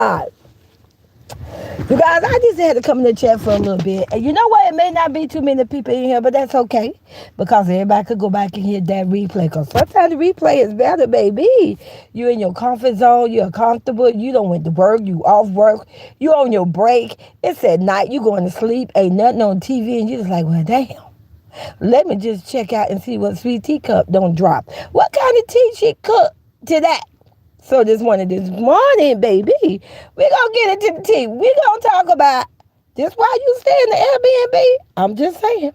You guys, I just had to come in the chat for a little bit. And you know what? It may not be too many people in here, but that's okay. Because everybody could go back and hear that replay. Because sometimes the replay is better, baby. You in your comfort zone. You're comfortable. You don't went to work. You off work. You on your break. It's at night. You going to sleep. Ain't nothing on TV. And you just like, well, damn. Let me just check out and see what Sweet Teacup don't drop. What kind of tea she cooked to that? So this morning, baby, we gonna get into the tea. We gonna talk about just why you stay in the Airbnb. I'm just saying.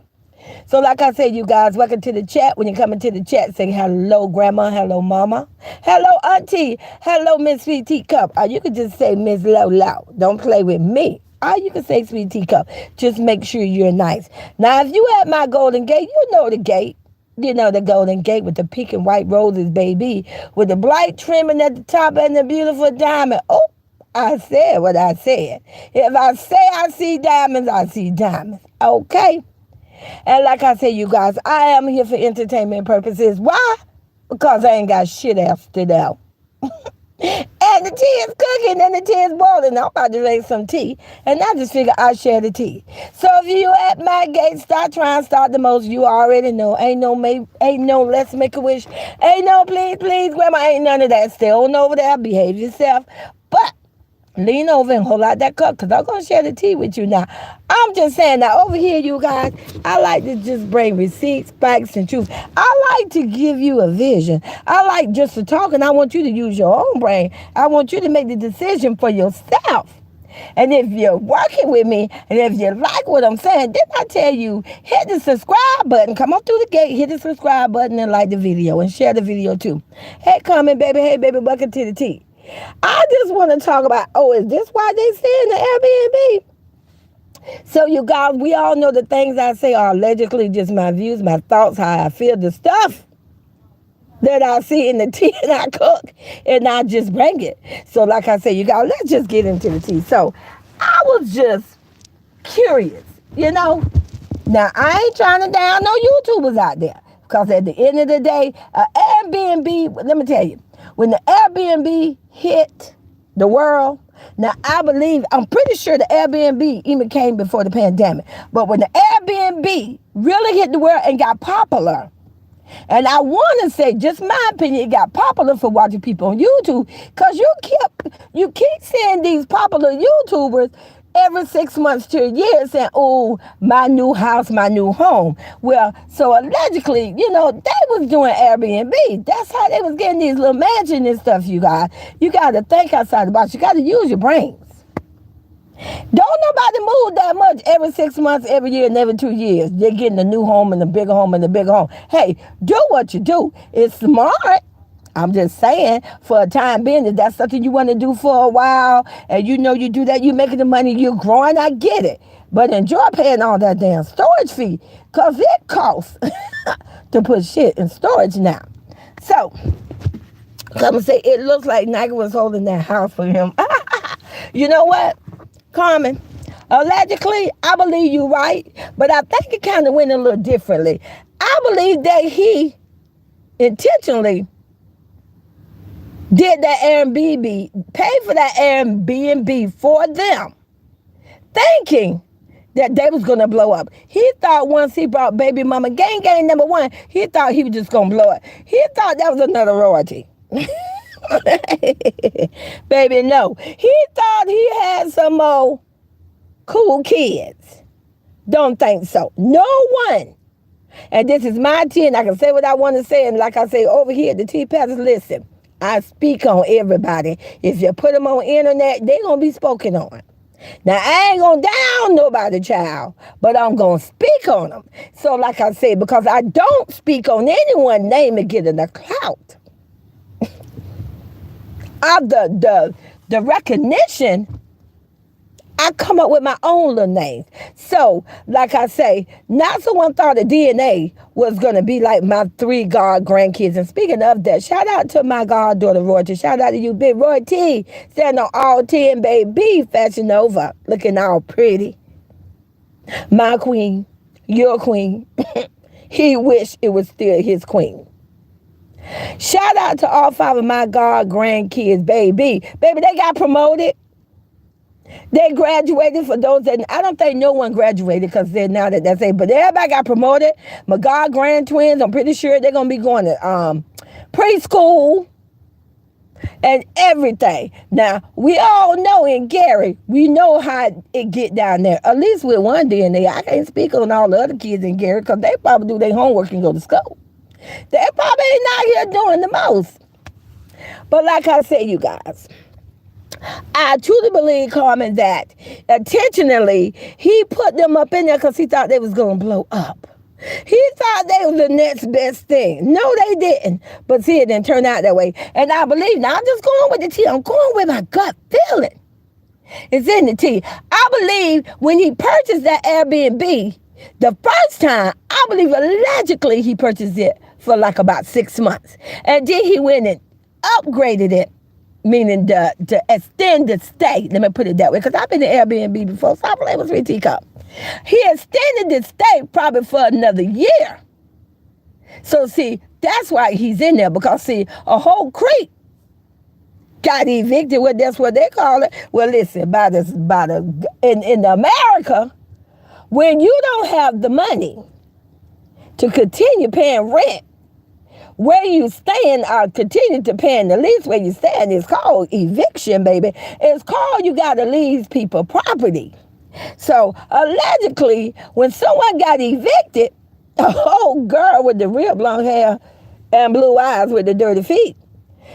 So like I said, you guys, welcome to the chat. When you come into the chat, say hello, grandma, hello, mama, hello, auntie, hello, Miss Sweet Teacup. Or you could just say Miss Low. Don't play with me. Or you can say Sweet Teacup. Just make sure you're nice. Now, if you at my Golden Gate, you know the gate. You know, the Golden Gate with the pink and white roses, baby. With the bright trimming at the top and the beautiful diamond. Oh, I said what I said. If I say I see diamonds, I see diamonds. Okay? And like I said, you guys, I am here for entertainment purposes. Why? Because I ain't got shit else to do. And the tea is cooking and the tea is boiling. I'm about to make some tea. And I just figure I'll share the tea. So if you at my gate, start trying to start the most. You already know. Ain't no let's make a wish. Ain't no please, grandma. Ain't none of that. Stay on over there. Behave yourself. But lean over and hold out that cup because I'm going to share the tea with you now. I'm just saying that over here, you guys, I like to just bring receipts, facts, and truth. I like to give you a vision. I like just to talk, and I want you to use your own brain. I want you to make the decision for yourself. And if you're working with me, and if you like what I'm saying, then I tell you, hit the subscribe button. Come up through the gate, hit the subscribe button, and like the video, and share the video too. Hey, comment, baby. Hey, baby, welcome to the tea. I just want to talk about, is this why they stay in the Airbnb? So you guys, we all know the things I say are allegedly just my views, my thoughts, how I feel, the stuff that I see in the tea and I cook, and I just bring it. So like I said, you guys, let's just get into the tea. So I was just curious, you know. Now, I ain't trying to down no YouTubers out there. Because at the end of the day, Airbnb, let me tell you, when the Airbnb hit the world, now I'm pretty sure the Airbnb even came before the pandemic. But when the Airbnb really hit the world and got popular, and I want to say, just my opinion, it got popular for watching people on YouTube because you keep seeing these popular YouTubers every 6 months to a year saying, oh, my new house, my new home. Well, so allegedly, they was doing Airbnb. That's how they was getting these little mansions and stuff, you guys. You got to think outside the box. You got to use your brains. Don't nobody move that much every 6 months, every year, and every 2 years. They're getting a new home and a bigger home and a bigger home. Hey, do what you do. It's smart. I'm just saying, for a time being, if that's something you want to do for a while, and you do that, you're making the money, you're growing, I get it. But enjoy paying all that damn storage fee, because it costs to put shit in storage now. So, come and say, it looks like Nike was holding that house for him. You know what, Carmen? Allegedly, I believe you're right, but I think it kind of went a little differently. I believe that he intentionally did that Airbnb, paid for that Airbnb for them, thinking that they was going to blow up. He thought once he brought baby mama gang number one, he thought he was just going to blow it. He thought that was another royalty. Baby, no. He thought he had some more cool kids. Don't think so. No one. And this is my tea, and I can say what I want to say. And like I say over here, the tea passers, listen. I speak on everybody. If you put them on the internet, they're going to be spoken on. Now, I ain't going to down nobody, child, but I'm going to speak on them. So, like I said, because I don't speak on anyone's name and get in the clout of the recognition, I come up with my own little names. So, like I say, not someone thought the DNA was going to be like my 3 god grandkids. And speaking of that, shout out to my goddaughter, Royalty. Shout out to you, Big Roy T. Standing on all 10, baby. Fashion over. Looking all pretty. My queen. Your queen. He wished it was still his queen. Shout out to all 5 of my god grandkids, baby. Baby, they got promoted. They graduated. For those that, I don't think no one graduated because they're now that that's it. But everybody got promoted. My god grand twins, I'm pretty sure they're gonna be going to preschool and everything. Now we all know in Gary, we know how it get down there. At least with one DNA. I can't speak on all the other kids in Gary because they probably do their homework and go to school. They probably not here doing the most. But like I said, you guys, I truly believe, Carmen, that intentionally he put them up in there because he thought they was going to blow up. He thought they was the next best thing. No, they didn't. But see, it didn't turn out that way. And I believe, now I'm just going with the tea. I'm going with my gut feeling. It's in the tea. I believe when he purchased that Airbnb, the first time, I believe allegedly he purchased it for like about 6 months. And then he went and upgraded it, meaning to extend the stay. Let me put it that way, because I've been to Airbnb before, so I believe it was 3 teacup. He extended the stay probably for another year. So see, that's why he's in there, because see, a whole creek got evicted. Well, that's what they call it. Well, listen, in America, when you don't have the money to continue paying rent, where you staying or continue to pay the lease where you staying is called eviction, baby. It's called you got to lease people property. So allegedly, when someone got evicted, a whole girl with the real blonde hair and blue eyes with the dirty feet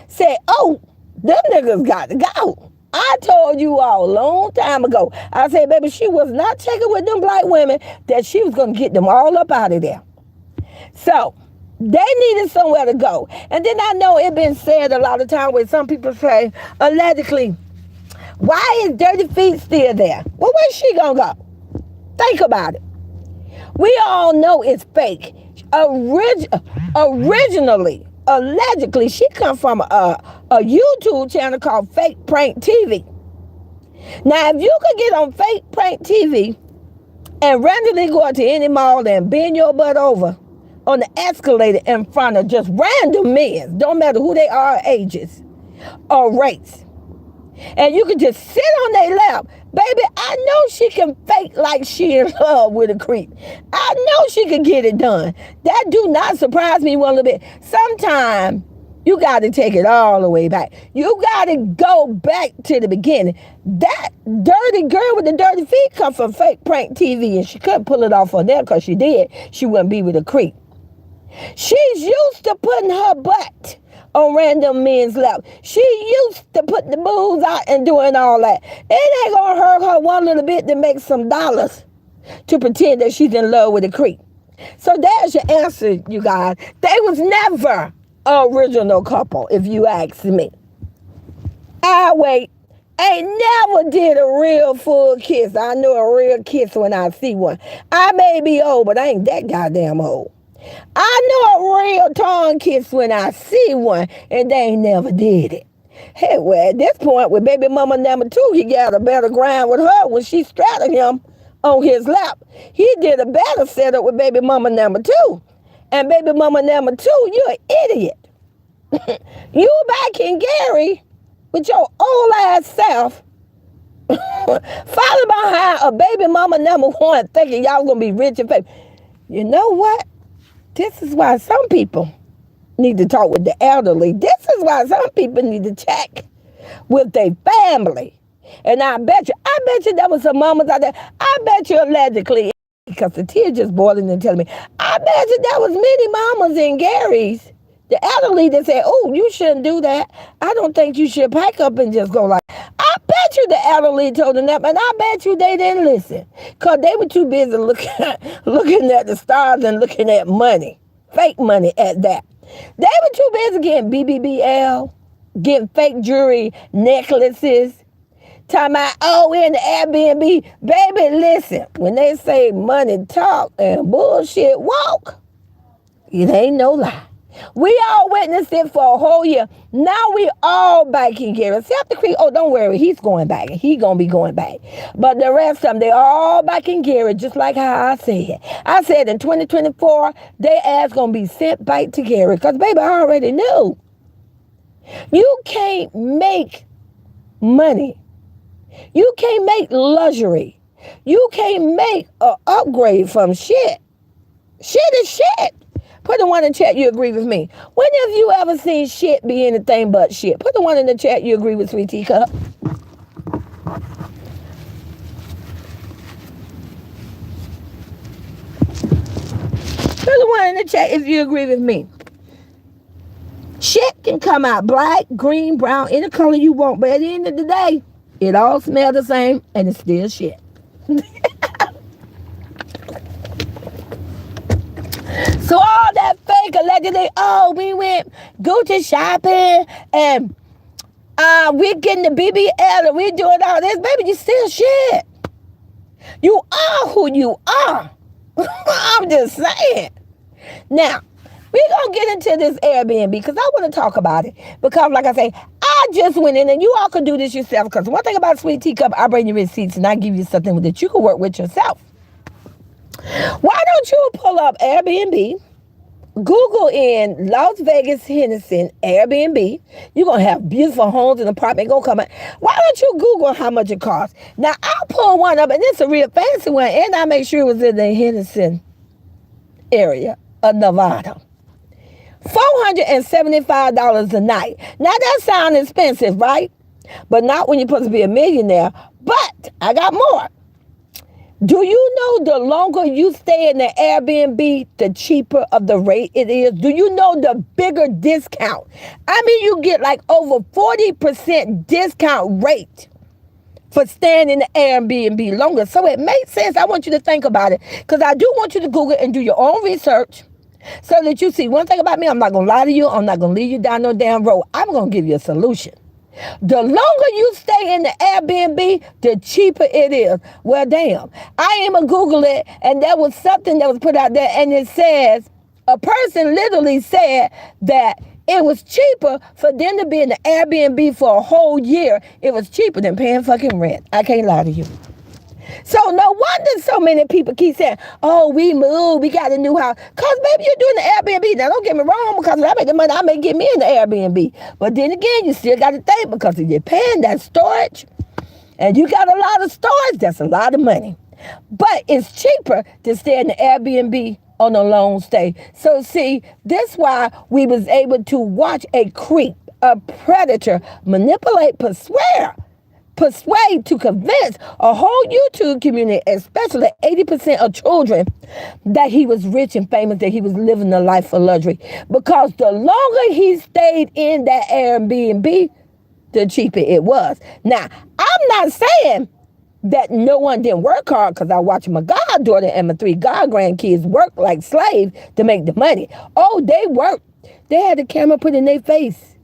said, oh, them niggas got to go. I told you all a long time ago. I said, baby, she was not checking with them black women, that she was going to get them all up out of there. So they needed somewhere to go. And then I know it been said a lot of time where some people say, allegedly, why is Dirty Feet still there? Well, where's she going to go? Think about it. We all know it's fake. Originally, allegedly, she come from a YouTube channel called Fake Prank TV. Now, if you could get on Fake Prank TV and randomly go out to any mall and bend your butt over on the escalator in front of just random men, don't matter who they are, ages, or race, and you can just sit on their lap, baby, I know she can fake like she in love with a creep. I know she can get it done. That do not surprise me one little bit. Sometimes you got to take it all the way back. You got to go back to the beginning. That dirty girl with the dirty feet come from Fake Prank TV, and she couldn't pull it off on there because she did. She wouldn't be with a creep. She's used to putting her butt on random men's lap. She used to put the booze out and doing all that. It ain't gonna hurt her one little bit to make some dollars to pretend that she's in love with a creep. So there's your answer, you guys. They was never an original couple, if you ask me. I wait. Ain't never did a real full kiss. I know a real kiss when I see one. I may be old, but I ain't that goddamn old. I know a real tongue kiss when I see one, and they ain't never did it. Hey, well, at this point, with baby mama number 2, he got a better grind with her when she straddled him on his lap. He did a better setup with baby mama number 2. And baby mama number 2, you're an idiot. You back in Gary with your old ass self, followed behind a baby mama number 1, thinking y'all gonna be rich and famous. You know what? This is why some people need to talk with the elderly. This is why some people need to check with their family. And I bet you there was some mamas out there. I bet you allegedly, because the tears just boiling and telling me, I bet you there was many mamas in Gary's, the elderly, that said, oh, you shouldn't do that. I don't think you should pack up and just go like, I bet you the elderly told them that, but I bet you they didn't listen. Because they were too busy looking at the stars and looking at money, fake money at that. They were too busy getting BBBL, getting fake jewelry necklaces, talking about, oh, we're in the Airbnb. Baby, listen, when they say money talk and bullshit walk, it ain't no lie. We all witnessed it for a whole year. Now we all back in Gary. Except the creek. Oh, don't worry. He's going back. He going to be going back. But the rest of them, they all back in Gary, just like how I said. I said in 2024, they ass going to be sent back to Gary. Because, baby, I already knew. You can't make money You can't make luxury. You can't make an upgrade from shit. Shit is shit. Put the one in the chat you agree with me. When have you ever seen shit be anything but shit? Put the one in the chat you agree with Sweet Teacup. Put the one in the chat if you agree with me. Shit can come out black, green, brown, any color you want, but at the end of the day, it all smells the same and it's still shit. So all that fake allegedly, oh, we went Gucci shopping and we're getting the BBL and we're doing all this. Baby, you still shit. You are who you are. I'm just saying. Now, we're going to get into this Airbnb because I want to talk about it. Because like I say, I just went in and you all can do this yourself. Because one thing about Sweet Teacup, I bring you receipts and I give you something that you can work with yourself. Why don't you pull up Airbnb, Google in Las Vegas, Henderson, Airbnb. You're going to have beautiful homes and apartments going to come out. Why don't you Google how much it costs? Now, I'll pull one up, and it's a real fancy one, and I make sure it was in the Henderson area of Nevada. $475 a night. Now, that sounds expensive, right? But not when you're supposed to be a millionaire. But I got more. Do you know the longer you stay in the Airbnb, the cheaper of the rate it is? Do you know the bigger discount? I mean, you get like over 40% discount rate for staying in the Airbnb longer. So it makes sense. I want you to think about it because I do want you to Google and do your own research so that you see. One thing about me, I'm not going to lie to you. I'm not going to lead you down no damn road. I'm going to give you a solution. The longer you stay in the Airbnb, the cheaper it is. Well, damn. I even Googled it, and there was something that was put out there, and it says, a person literally said that it was cheaper for them to be in the Airbnb for a whole year. It was cheaper than paying fucking rent. I can't lie to you. So no wonder so many people keep saying, oh, we moved, we got a new house. Because, baby, you're doing the Airbnb. Now, don't get me wrong, because I make the money, I may get me in the Airbnb. But then again, you still got to think, because if you're paying that storage, and you got a lot of storage, that's a lot of money. But it's cheaper to stay in the Airbnb on a long stay. So, see, that's why we was able to watch a creep, a predator, manipulate, persuade to convince a whole YouTube community, especially 80% of children, that he was rich and famous, that he was living a life of luxury. Because the longer he stayed in that Airbnb, the cheaper it was. Now, I'm not saying that no one didn't work hard, because I watched my goddaughter and my 3 god-grandkids work like slaves to make the money. Oh, they worked. They had the camera put in their face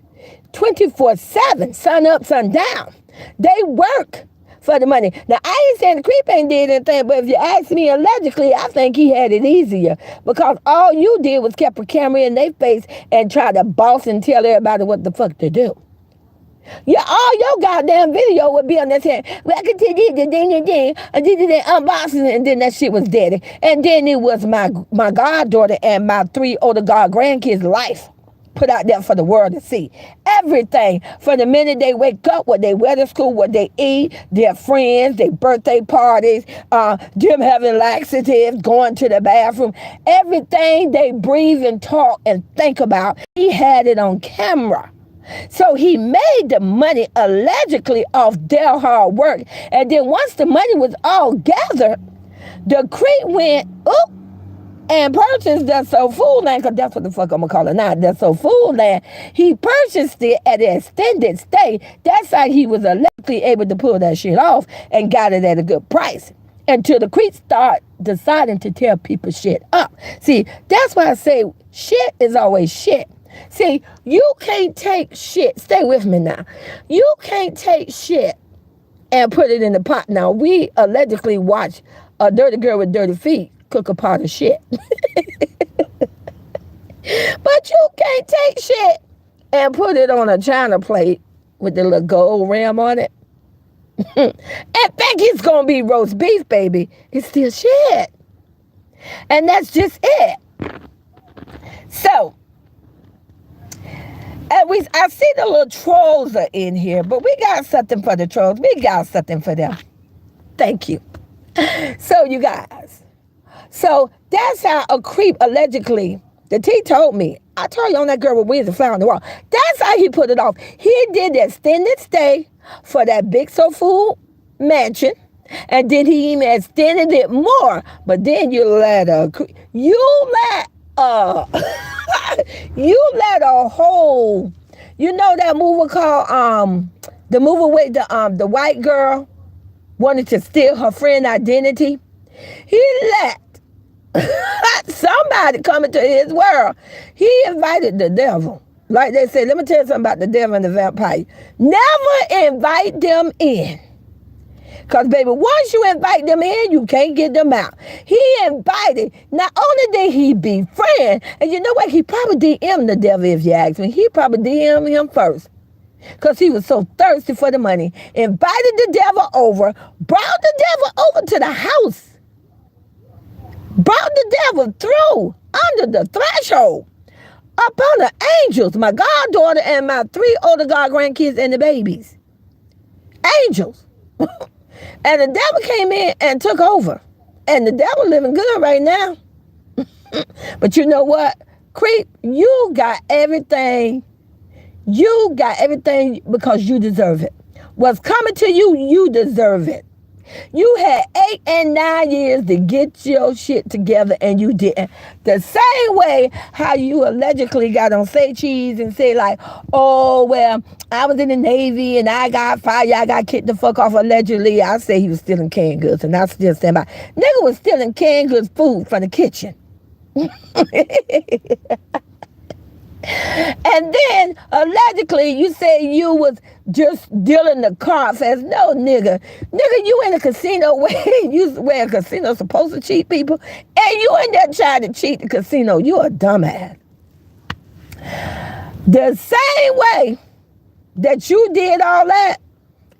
24/7, sun up, sun down. They work for the money. Now, I ain't saying the creep ain't did anything, but if you ask me, allegedly, I think he had it easier because all you did was kept a camera in their face and try to boss and tell everybody what the fuck to do. Yeah, all your goddamn video would be on that saying, welcome to the ding, I did the unboxing, and then that shit was dead. And then it was my goddaughter and my 3 older god-grandkids' life put out there for the world to see. Everything from the minute they wake up, what they wear to school, what they eat, their friends, their birthday parties, them having laxatives, going to the bathroom, everything they breathe and talk and think about, he had it on camera. So he made the money allegedly off their hard work. And then once the money was all gathered, the creep went, oop, and purchased that so food land, because that's what the fuck I'm going to call it now, that so food land. He purchased it at an extended stay. That's how he was allegedly able to pull that shit off and got it at a good price. Until the creeps start deciding to tear people shit up. See, that's why I say shit is always shit. See, you can't take shit. Stay with me now. You can't take shit and put it in the pot. Now, we allegedly watch a dirty girl with dirty feet cook a pot of shit. But you can't take shit and put it on a china plate with the little gold rim on it and think it's going to be roast beef, baby. It's still shit. And that's just it. So, And I see the little trolls are in here, but we got something for the trolls. We got something for them. Thank you. So, you guys. So, that's how a creep allegedly, the T told me. I told you on that girl with wings and fly on the wall. That's how he put it off. He did the extended stay for that big soul food mansion. And then he even extended it more. But then you let a whole, you know that movie called the movie with the white girl wanted to steal her friend's identity. He let somebody come into his world. He invited the devil. Like they say, let me tell you something about the devil and the vampire. Never invite them in. Because, baby, once you invite them in, you can't get them out. He invited. Not only did he befriend, and you know what? He probably DM'd the devil, if you ask me. He probably DM'd him first. Because he was so thirsty for the money. Invited the devil over. Brought the devil over to the house. Brought the devil through, under the threshold. Up on the angels. My goddaughter and my 3 older god grandkids and the babies. Angels. And the devil came in and took over. And the devil living good right now. But you know what? Creep, you got everything. You got everything because you deserve it. What's coming to you, you deserve it. You had 8 and 9 years to get your shit together and you didn't. The same way how you allegedly got on Say Cheese and say like, oh, well, I was in the Navy and I got fired. I got kicked the fuck off allegedly. I say he was stealing canned goods and I still stand by. Nigga was stealing canned goods food from the kitchen. And then allegedly you say you was just dealing the cards as no nigga. Nigga, you in a casino where a casino supposed to cheat people and you in there trying to cheat the casino. You a dumbass. The same way that you did all that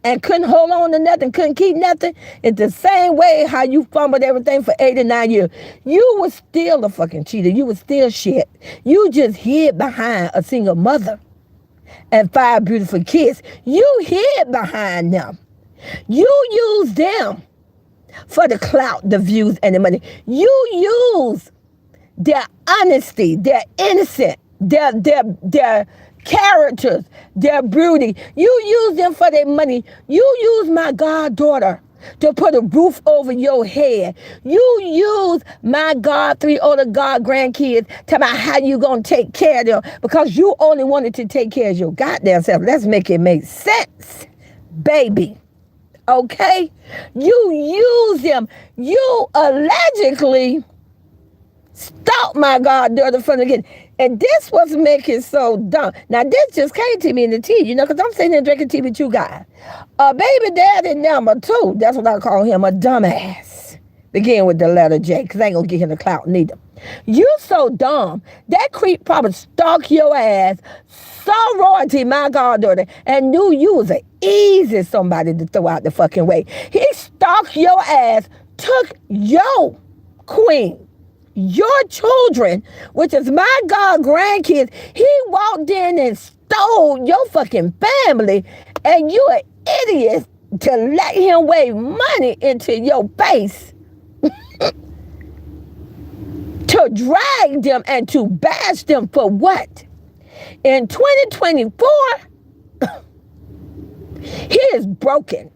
and couldn't hold on to nothing, couldn't keep nothing, it's the same way how you fumbled everything for 8 and 9 years. You was still a fucking cheater. You was still shit. You just hid behind a single mother and 5 beautiful kids. You hid behind them. You used them for the clout, the views, and the money. You used their honesty, their innocence, their characters, their beauty. You use them for their money. You use my goddaughter to put a roof over your head. You use my God, 3 older God grandkids, tell me how you gonna take care of them because you only wanted to take care of your goddamn self. Let's make it make sense, baby. Okay? You use them. You allegedly stalked my goddaughter from the beginning. And this was making so dumb. Now, this just came to me in the tea, you know, because I'm sitting there drinking tea with you guys. A baby daddy number 2, that's what I call him, a dumbass. Begin with the letter J, because I ain't going to get him the clout neither. You so dumb. That creep probably stalked your ass, saw royalty, my goddaughter, and knew you was an easy somebody to throw out the fucking way. He stalked your ass, took your queen, your children, which is my god grandkids. He walked in and stole your fucking family, and you an idiot to let him wave money into your face to drag them and to bash them for what? In 2024, he is broken.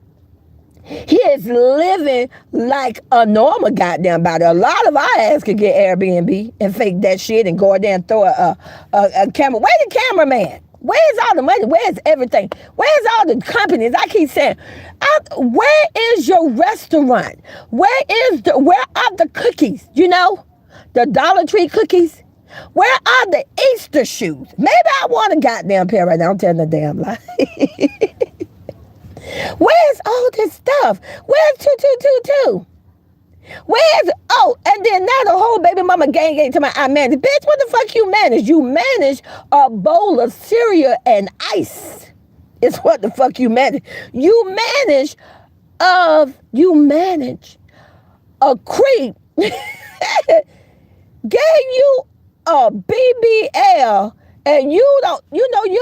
He is living like a normal goddamn body. A lot of our ass could get Airbnb and fake that shit and go there and throw a camera. Where's the cameraman? Where's all the money? Where's everything? Where's all the companies? I keep saying, where is your restaurant? Where are the cookies? You know, the Dollar Tree cookies? Where are the Easter shoes? Maybe I want a goddamn pair right now. I'm telling the damn lie. Where's all this stuff? Where's 2222? And then now the whole baby mama gang to my I manage. Bitch, what the fuck you manage? You manage a bowl of cereal and ice. It's what the fuck you manage. You manage a creep gave you a BBL And you're a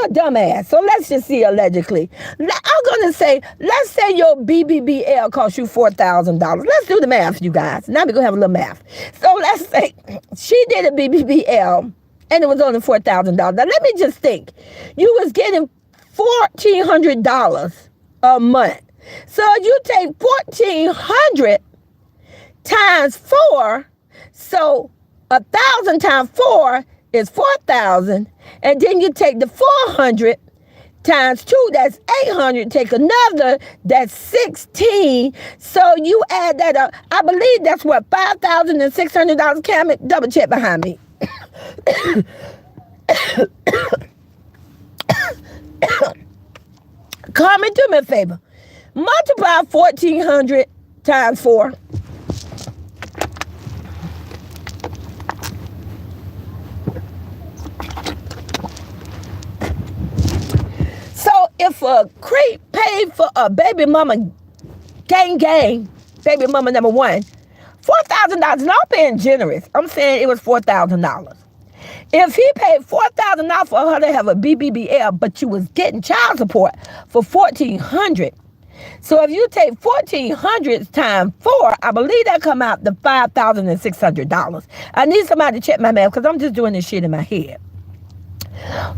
dumbass. So let's just see allegedly. I'm going to say, let's say your BBBL cost you $4,000. Let's do the math, you guys. Now we're going to have a little math. So let's say she did a BBBL and it was only $4,000. Now let me just think. You was getting $1,400 a month. So you take 1,400 times 4. So 1,000 times 4 is 4,000. And then you take the 400 times 2, that's 800. Take another, that's 16. So you add that up. I believe that's what, $5,600. Cam, double check behind me. Carmen, do me a favor. Multiply 1,400 times 4. So if a creep paid for a baby mama gang, baby mama number 1, $4,000, and I'm being generous. I'm saying it was $4,000. If he paid $4,000 for her to have a BBBL, but you was getting child support for $1,400. So if you take 1,400 times 4, I believe that come out to $5,600. I need somebody to check my math because I'm just doing this shit in my head.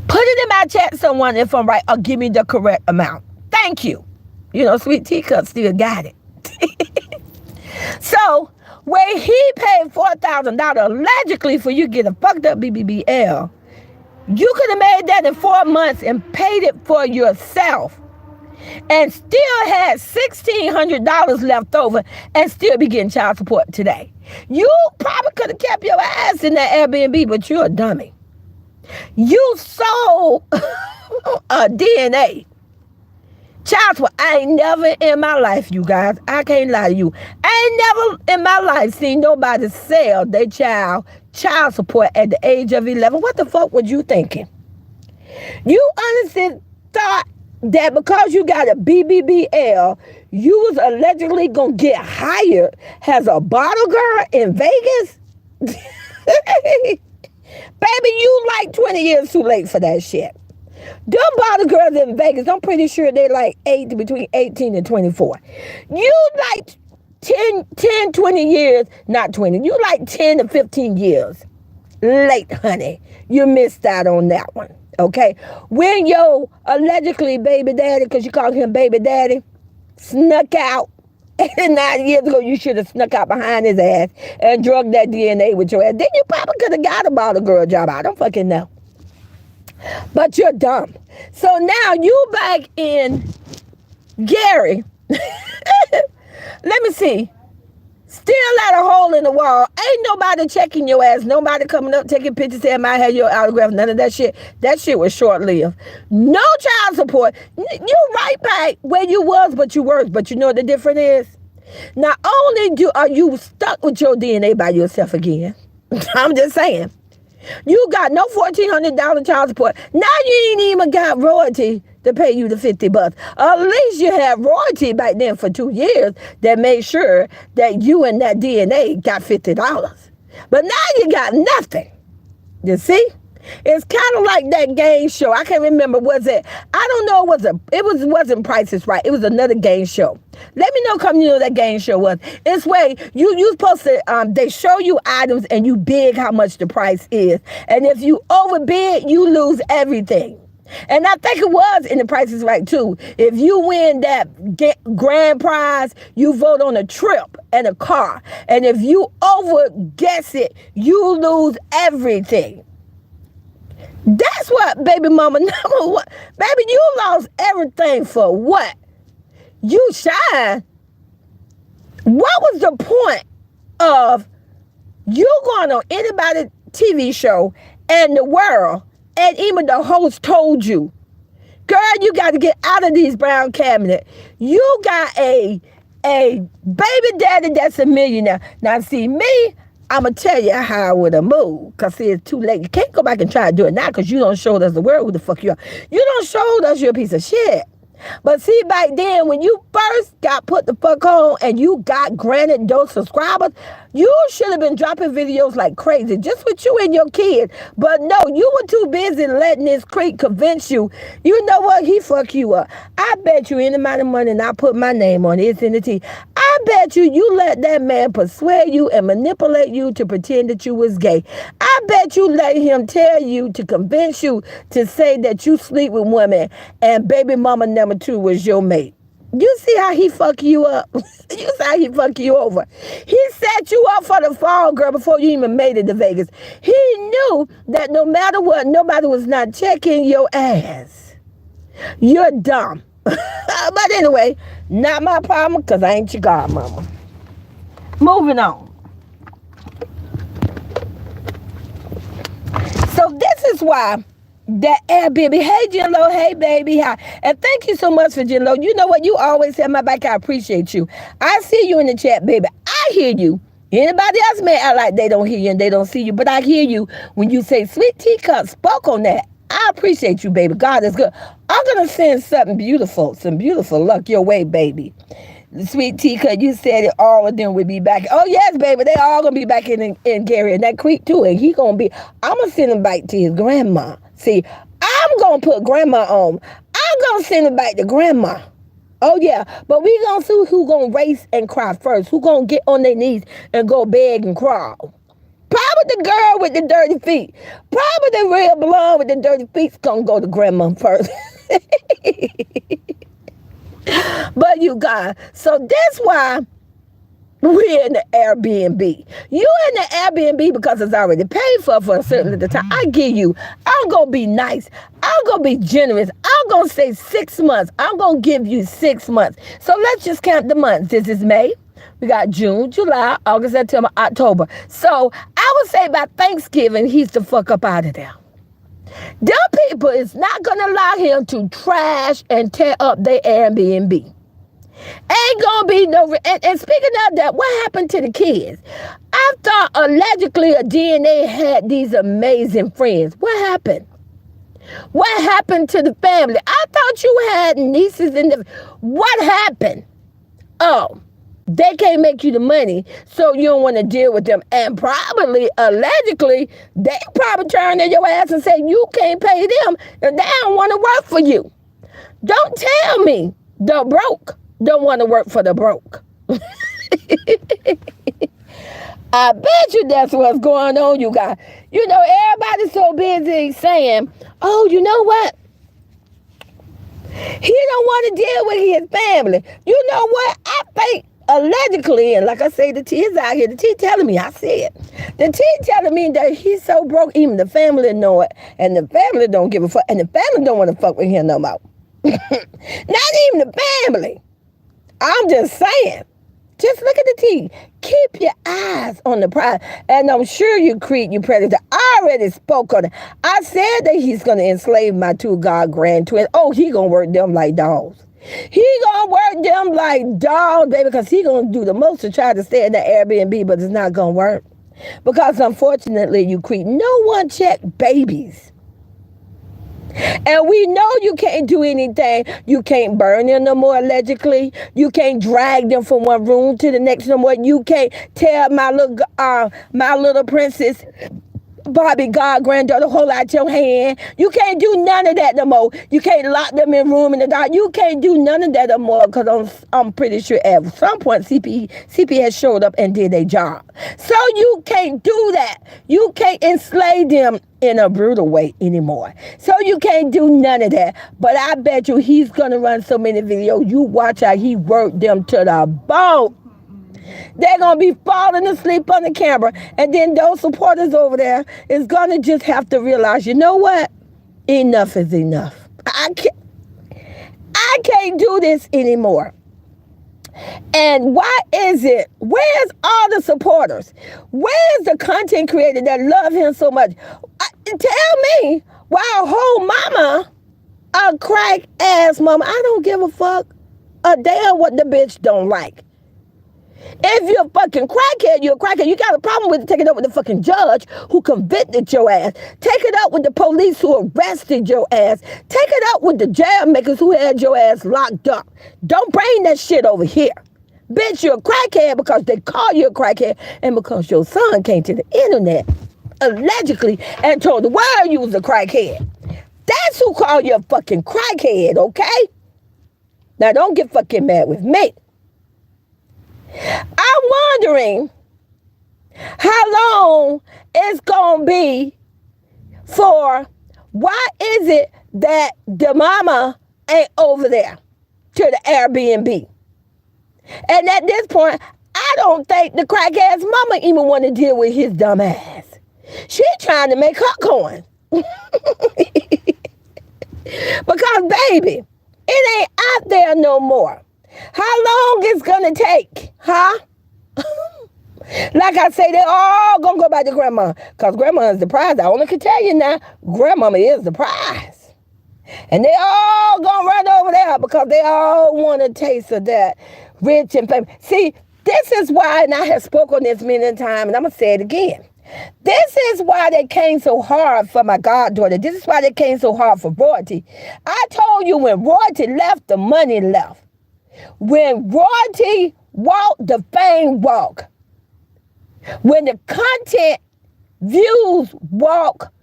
Put it in my chat, someone, if I'm right, or give me the correct amount. Thank you. You know, Sweet Teacup still got it. So where he paid $4,000 allegedly for you to get a fucked up BBBL, you could have made that in 4 months and paid it for yourself and still had $1,600 left over and still be getting child support today. You probably could have kept your ass in that Airbnb, but you're a dummy. You sold a DNA. Child support. I ain't never in my life, you guys, I can't lie to you, I ain't never in my life seen nobody sell their child support at the age of 11. What the fuck was you thinking? You honestly thought that because you got a BBBL, you was allegedly gonna get hired as a bottle girl in Vegas? Baby, you like 20 years too late for that shit. Them bottle girls in Vegas, I'm pretty sure they like between 18 and 24. You like 20 years, not 20. You like 10 to 15 years late, honey. You missed out on that one, okay? When your allegedly baby daddy, because you call him baby daddy, snuck out, and 9 years ago you should have snuck out behind his ass and drug that DNA with your ass. Then you probably could have got a bottle girl job. I don't fucking know. But you're dumb. So now you back in Gary. Let me see. Still at a hole in the wall. Ain't nobody checking your ass. Nobody coming up taking pictures saying I had your autograph. None of that shit. That shit was short-lived. No child support. You right back where you was, but you worked. But you know what the difference is? Not only are you stuck with your DNA by yourself again. I'm just saying. You got no $1,400 child support. Now you ain't even got royalty to pay you the $50. At least you had royalty back then for 2 years that made sure that you and that DNA got $50. But now you got nothing. You see? It's kind of like that game show. I can't remember, was it? I don't know. Wasn't Price is Right. It was another game show. Let me know, come you know that game show was. It's where you supposed to, they show you items and you bid how much the price is. And if you overbid, you lose everything. And I think it was in the Price is Right too. If you win that grand prize, you vote on a trip and a car. And if you overguess it, you lose everything. That's what baby mama number 1. Baby, you lost everything for what? You shine. What was the point of you going on anybody's TV show and the world, and even the host told you, girl, you got to get out of these brown cabinets. You got a baby daddy that's a millionaire. Now see me, I'm going to tell you how I would have moved. Because see, it's too late. You can't go back and try to do it now because you don't show us the world who the fuck you are. You don't show us you're a piece of shit. But see, back then, when you first got put the fuck on and you got granted those subscribers, you should have been dropping videos like crazy, just with you and your kids. But no, you were too busy letting this creep convince you. You know what? He fuck you up. I bet you any amount of money, and I put my name on it, it's in the tea. I bet you let that man persuade you and manipulate you to pretend that you was gay. I bet you let him tell you to convince you to say that you sleep with women and baby mama number 2 was your mate. You see how he fuck you up? You see how he fuck you over? He set you up for the fall, girl, before you even made it to Vegas. He knew that no matter what, nobody was not checking your ass. You're dumb. But anyway, not my problem, because I ain't your godmama. Moving on. So this is why that Airbnb, hey Jen-Lo, hey baby, hi. And thank you so much for Jen-Lo. You know what? You always have my back. I appreciate you. I see you in the chat, baby. I hear you. Anybody else may act like they don't hear you and they don't see you, but I hear you when you say Sweet Teacup spoke on that. I appreciate you, baby. God is good. I'm going to send something beautiful, some beautiful luck your way, baby. Sweet Teacup, you said it, all of them would be back. Oh, yes, baby. They all going to be back in Gary and that creek, too. And he going to be, I'm going to send him back to his grandma. See, I'm going to put grandma on. I'm going to send him back to grandma. Oh, yeah. But we going to see who going to race and cry first. Who going to get on their knees and go beg and crawl. Probably the girl with the dirty feet. Probably the real blonde with the dirty feet's going to go to grandma first. But you guys, so that's why we're in the Airbnb. You in the Airbnb because it's already paid for a certain amount of time. I give you, I'm going to be nice. I'm going to be generous. I'm going to say 6 months. I'm going to give you 6 months. So let's just count the months. This is May. We got June, July, August, September, October. So I would say by Thanksgiving, he's the fuck up out of there. Them people is not going to allow him to trash and tear up their Airbnb. Ain't going to be no... And speaking of that, what happened to the kids? I thought allegedly a DNA had these amazing friends. What happened? What happened to the family? I thought you had nieces and... What happened? Oh, they can't make you the money, so you don't want to deal with them. And probably, allegedly, they probably turn in your ass and say, you can't pay them, and they don't want to work for you. Don't tell me the broke don't want to work for the broke. I bet you that's what's going on, you guys. You know, everybody's so busy saying, oh, you know what? He don't want to deal with his family. You know what? I think allegedly, and like I say, the T is out here. The T telling me, I see it. The T telling me that he's so broke, even the family know it, and the family don't give a fuck, and the family don't want to fuck with him no more. Not even the family. I'm just saying. Just look at the T. Keep your eyes on the prize. And I'm sure you creep, you predator. I already spoke on it. I said that he's going to enslave my 2 god grandtwins. Oh, he going to work them like dogs. He going to work them like dogs, baby, because he going to do the most to try to stay in the Airbnb, but it's not going to work. Because unfortunately, you creep. No one check babies. And we know you can't do anything. You can't burn them no more, allegedly. You can't drag them from one room to the next no more. You can't tell my little princess Barbie god granddaughter hold out your hand. You can't do none of that no more. You can't lock them in room in the dark. You can't do none of that no more, because I'm pretty sure at some point CP has showed up and did their job. So you can't do that. You can't enslave them in a brutal way anymore. So you can't do none of that. But I bet you he's gonna run so many videos. You watch how he worked them to the bone. They're going to be falling asleep on the camera. And then those supporters over there is going to just have to realize, you know what? Enough is enough. I can't do this anymore. And why is it? Where's all the supporters? Where's the content creator that love him so much? Tell me why a whole mama, a crack ass mama, I don't give a fuck a damn what the bitch don't like. If you're a fucking crackhead, you're a crackhead. You got a problem with it, take it up with the fucking judge who convicted your ass. Take it up with the police who arrested your ass. Take it up with the jail makers who had your ass locked up. Don't bring that shit over here. Bitch, you're a crackhead because they call you a crackhead and because your son came to the internet, allegedly, and told the world you was a crackhead. That's who called you a fucking crackhead, okay? Now, don't get fucking mad with me. I'm wondering how long it's going to be for, why is it that the mama ain't over there to the Airbnb? And at this point, I don't think the crack-ass mama even want to deal with his dumb ass. She trying to make her coin. Because, baby, it ain't out there no more. How long it's gonna take, huh? Like I say, they all gonna go back to grandma. Because grandma is the prize. I only can tell you now, grandmama is the prize. And they all gonna run over there because they all want a taste of that rich and famous. See, this is why, and I have spoken on this many times, and I'm gonna say it again. This is why they came so hard for my goddaughter. This is why they came so hard for royalty. I told you when royalty left, the money left. When royalty walked, the fame walk. When the content views walk,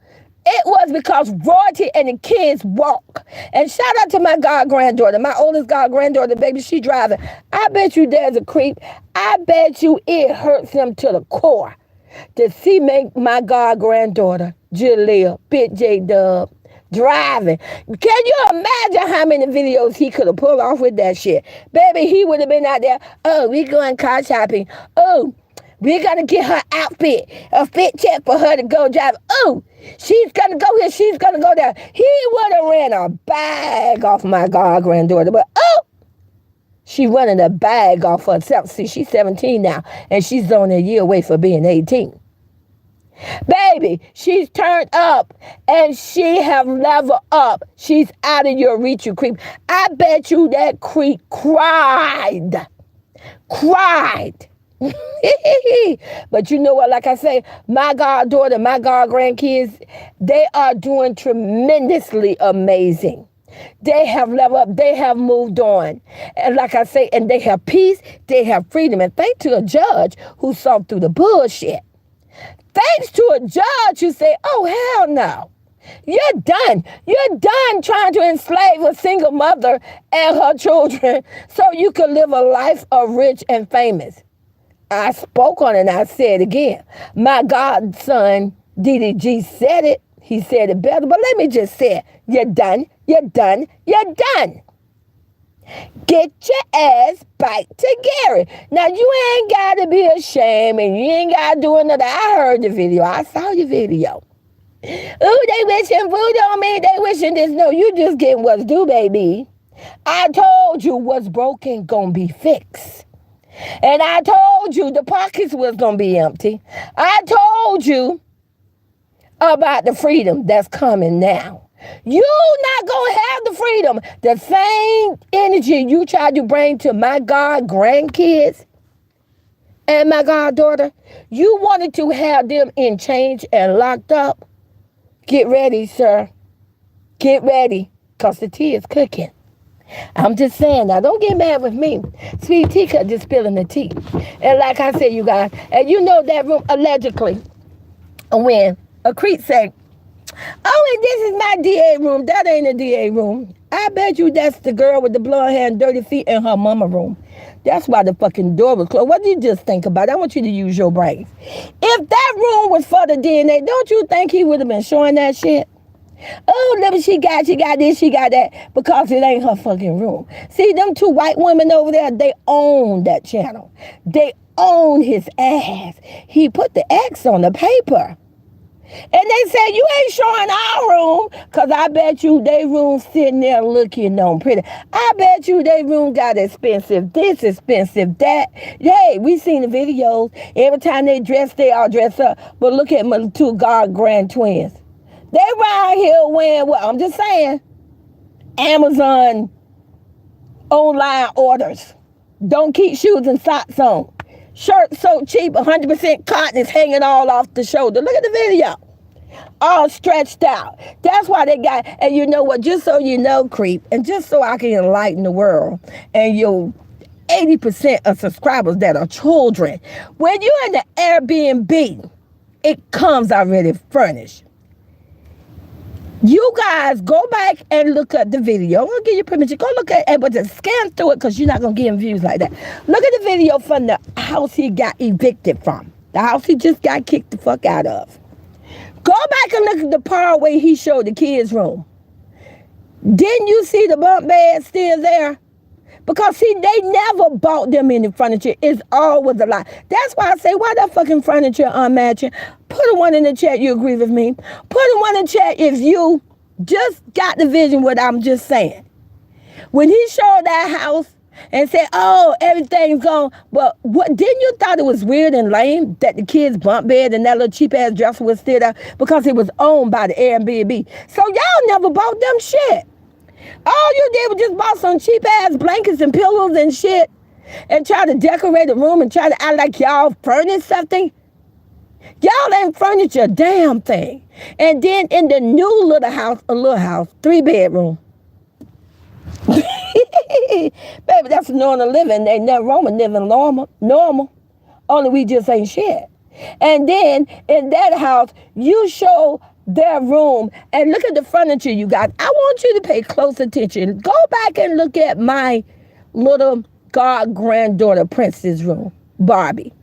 it was because royalty and the kids walk. And shout out to my god-granddaughter, my oldest god-granddaughter, baby, she driving. I bet you there's a creep. I bet you it hurts him to the core to see my god-granddaughter, Jalea, Big J-Dub, driving. Can you imagine how many videos he could have pulled off with that shit? Baby, he would have been out there, oh, we going car shopping. Oh, we're going to get her outfit, a fit check for her to go drive. Oh, she's going to go here, she's going to go there. He would have ran a bag off my god-granddaughter. But, oh, she running a bag off herself. See, she's 17 now, and she's only a year away from being 18. Baby, she's turned up and she have leveled up. She's out of your reach, you creep. I bet you that creep cried. But you know what, like I say, my goddaughter, my god-grandkids, they are doing tremendously amazing. They have leveled up. They have moved on. And like I say, and they have peace. They have freedom. And thanks to a judge who saw through the bullshit. Thanks to a judge who say, oh, hell no. You're done. You're done trying to enslave a single mother and her children so you can live a life of rich and famous. I spoke on it and I said it again. My godson, DDG, said it. He said it better. But let me just say it. You're done. You're done. You're done. Get your ass back to Gary. Now, you ain't got to be ashamed and you ain't got to do another. I heard the video. I saw your video. Ooh, they wishing voodoo on me. They wishing this. No, you just getting what's due, baby. I told you what's broken gonna be fixed. And I told you the pockets was gonna be empty. I told you about the freedom that's coming now. You not gonna have the freedom. The same energy you tried to bring to my grandkids and my goddaughter, you wanted to have them in chains and locked up. Get ready, sir. Get ready, because the tea is cooking. I'm just saying, now don't get mad with me. Sweet tea cut just spilling the tea. And like I said, you guys, and you know that room, allegedly, when a creep say, oh, and this is my DA room. That ain't a DA room. I bet you that's the girl with the blonde hair and dirty feet in her mama room. That's why the fucking door was closed. What did you just think about? I want you to use your brains. If that room was for the DNA, don't you think he would have been showing that shit? Oh, look, she got this, she got that, because it ain't her fucking room. See, them two white women over there, they own that channel. They own his ass. He put the X on the paper. And they said, you ain't showing our room, because I bet you they room sitting there looking on pretty. I bet you they room got expensive this, expensive that. Hey, we seen the videos. Every time they dress, they all dress up. But look at my two grand twins. They around here wearing, well, I'm just saying, Amazon online orders. Don't keep shoes and socks on. Shirt so cheap, 100% cotton is hanging all off the shoulder. Look at the video. All stretched out. That's why they got, and you know what, just so you know, creep, and just so I can enlighten the world, and your 80% of subscribers that are children, when you're in the Airbnb, it comes already furnished. You guys go back and look at the video. I'm going to give you permission. Go look at it, but just scan through it because you're not going to get views like that. Look at the video from the house he got evicted from. The house he just got kicked the fuck out of. Go back and look at the part where he showed the kids' room. Didn't you see the bunk bed still there? Because, see, they never bought them any furniture. It's always a lie. That's why I say, why that fucking furniture unmatching? Put a one in the chat, you agree with me. Put a one in the chat if you just got the vision what I'm just saying. When he showed that house and said, oh, everything's gone. But what, didn't you thought it was weird and lame that the kids' bunk bed and that little cheap-ass dresser was still there? Because it was owned by the Airbnb. So y'all never bought them shit. All you did was just bought some cheap ass blankets and pillows and shit and try to decorate the room and try to act like y'all furnished something. Y'all ain't furnished a damn thing. And then in the new little house, 3-bedroom. Baby, that's normal living. Ain't nothing wrong with living normal. Only we just ain't shit. And then in that house, you show their room and look at the furniture you got. I want you to pay close attention. Go back and look at my little god granddaughter princess room, Barbie.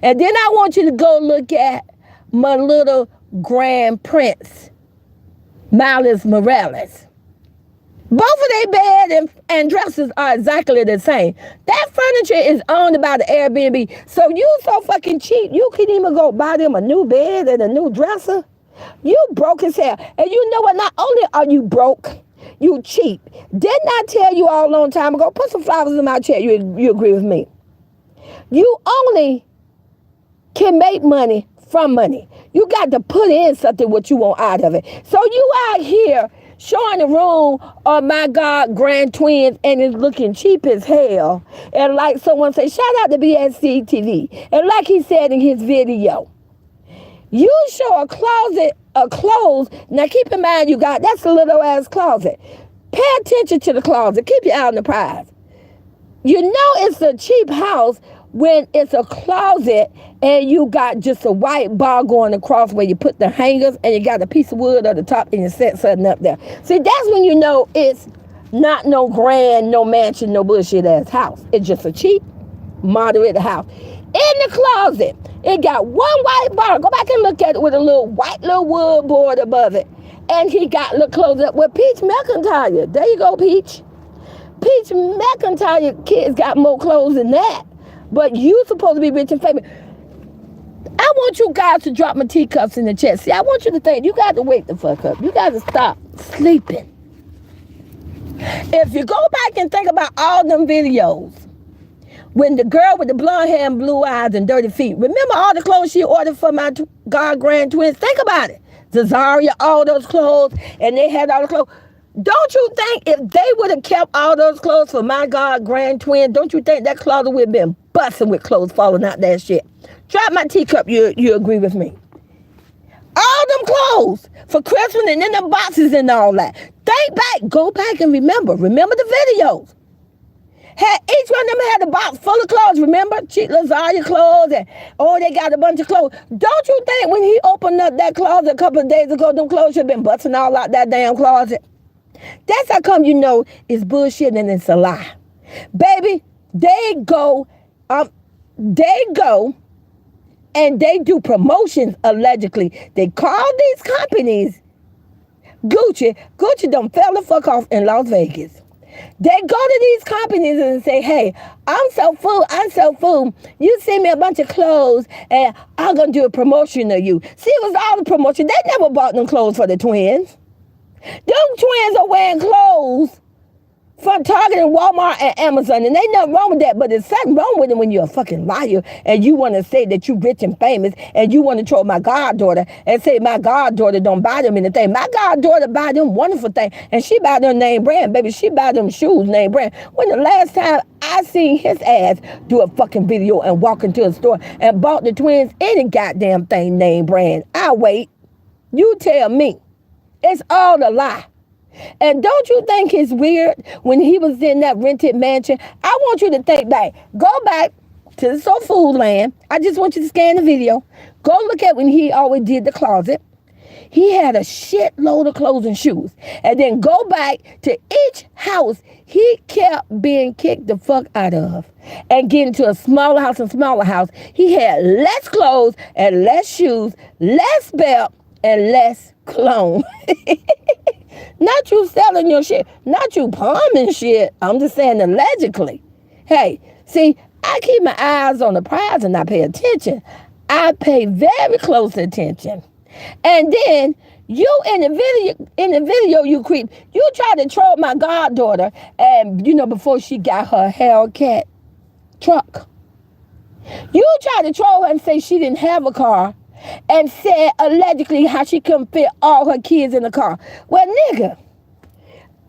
And then I want you to go look at my little grand prince, Miles Morales. Both of their bed and dresses are exactly the same. That furniture is owned by the Airbnb. So you so fucking cheap, you can even go buy them a new bed and a new dresser. You broke as hell. And you know what? Not only are you broke, you cheap. Didn't I tell you all a long time ago? Put some flowers in my chat. You agree with me? You only can make money from money. You got to put in something what you want out of it. So you out here showing the room of my god grand twins and it's looking cheap as hell. And like someone say, shout out to BSC TV. And like he said in his video, you show a closet of clothes. Now keep in mind that's a little ass closet. Pay attention to the closet. Keep your eye on the prize. You know it's a cheap house when it's a closet and you got just a white bar going across where you put the hangers and you got a piece of wood on the top and you set something up there. See, that's when you know it's not no grand, no mansion, no bullshit ass house. It's just a cheap, moderate house. In the closet, it got one white bar. Go back and look at it with a little white little wood board above it. And he got little clothes up with Peach McIntyre. There you go, Peach. Peach McIntyre kids got more clothes than that. But you supposed to be rich and famous. I want you guys to drop my teacups in the chat. See, I want you to think, you got to wake the fuck up. You got to stop sleeping. If you go back and think about all them videos, when the girl with the blonde hair and blue eyes and dirty feet, remember all the clothes she ordered for my god grand twins? Think about it. Zazaria, all those clothes, and they had all the clothes. Don't you think if they would have kept all those clothes for my god grand twin, don't you think that closet would have been busting with clothes falling out that shit? Drop my teacup, you agree with me. All them clothes for Christmas and then the boxes and all that. Think back, go back and remember the videos. Each one of them had a box full of clothes, remember? Cheap Lazaria clothes and, they got a bunch of clothes. Don't you think when he opened up that closet a couple of days ago, them clothes should have been busting all out that damn closet? That's how come you know it's bullshit and it's a lie. Baby, they go and they do promotions allegedly. They call these companies Gucci. Gucci done fell the fuck off in Las Vegas. They go to these companies and say, hey, I'm so full. You send me a bunch of clothes and I'm going to do a promotion of you. See, it was all the promotion. They never bought them clothes for the twins. Them twins are wearing clothes from Target and Walmart and Amazon. And ain't nothing wrong with that, but there's something wrong with it when you're a fucking liar and you want to say that you rich and famous and you want to troll my goddaughter and say my goddaughter don't buy them anything. My goddaughter buy them wonderful things and she buy them name brand, baby. She buy them shoes name brand. When the last time I seen his ass do a fucking video and walk into a store and bought the twins any goddamn thing name brand? I wait. You tell me. It's all a lie. And don't you think it's weird when he was in that rented mansion? I want you to think back. Go back to the Soul Food Land. I just want you to scan the video. Go look at when he always did the closet. He had a shitload of clothes and shoes. And then go back to each house he kept being kicked the fuck out of. And get into a smaller house and smaller house. He had less clothes and less shoes, less belt, and less cologne. Not you selling your shit. Not you palming shit. I'm just saying allegedly. Hey, see, I keep my eyes on the prize and I pay attention. I pay very close attention. And then you in the video, you creep. You try to troll my goddaughter, and before she got her Hellcat truck. You try to troll her and say she didn't have a car. And said allegedly how she couldn't fit all her kids in the car. Well, nigga,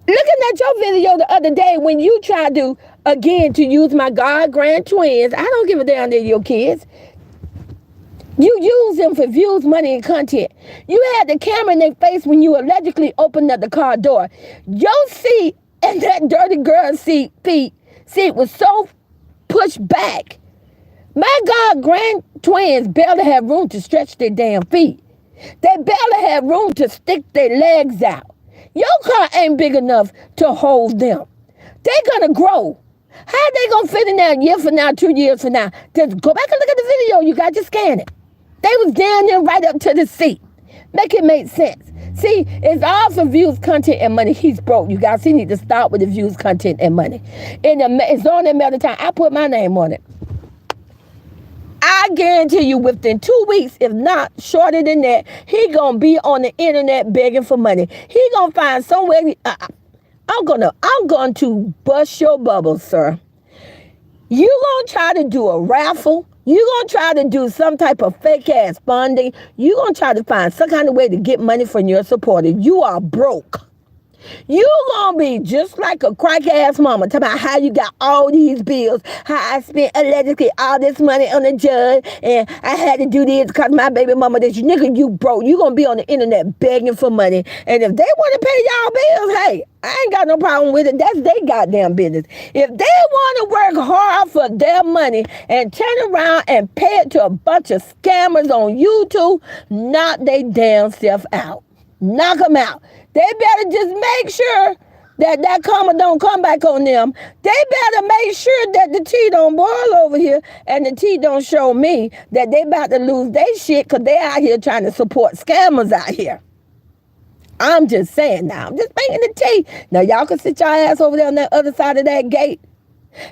looking at your video the other day when you tried to, again, to use my god-grand twins, I don't give a damn they're your kids. You use them for views, money, and content. You had the camera in their face when you allegedly opened up the car door. Your seat and that dirty girl's seat was so pushed back. My god-grand twins barely have room to stretch their damn feet. They barely have room to stick their legs out. Your car ain't big enough to hold them. They're gonna grow. How they gonna fit in there a year from now, 2 years from now? Just go back and look at the video. You got to scan it. They was down there right up to the seat. Make it make sense. See, it's all for views, content, and money. He's broke. You guys, he need to start with the views, content, and money. It's on that matter time. I put my name on it. I guarantee you within 2 weeks, if not shorter than that, he gonna be on the internet begging for money. He gonna find somewhere. I'm going to bust your bubble, sir. You gonna try to do a raffle. You gonna try to do some type of fake ass funding. You gonna try to find some kind of way to get money from your supporters. You are broke. You gonna be just like a crack ass mama talking about how you got all these bills, how I spent allegedly all this money on the judge, and I had to do this because my baby mama did. You nigga, you broke. You gonna be on the internet begging for money, and if they want to pay y'all bills, hey, I ain't got no problem with it. That's their goddamn business. If they want to work hard for their money and turn around and pay it to a bunch of scammers on YouTube, knock they damn self out. Knock them out. They better just make sure that karma don't come back on them. They better make sure that the tea don't boil over here and the tea don't show me that they about to lose their shit because they out here trying to support scammers out here. I'm just saying now. I'm just making the tea. Now, y'all can sit your ass over there on that other side of that gate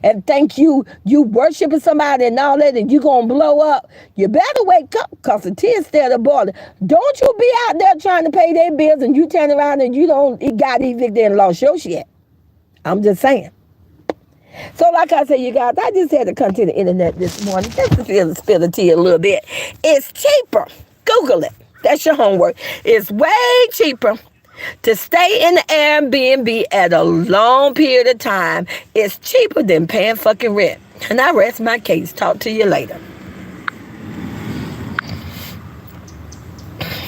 and think you worshiping somebody and all that and you gonna blow up. You better wake up because the tea is still boiling. Don't you be out there trying to pay their bills and you turn around and you got evicted and lost your shit. I'm just saying. So like I said, you guys, I just had to come to the internet this morning just to spill the tea a little bit. It's cheaper. Google it. That's your homework. It's way cheaper to stay in the Airbnb at a long period of time. It's cheaper than paying fucking rent. And I rest my case. Talk to you later.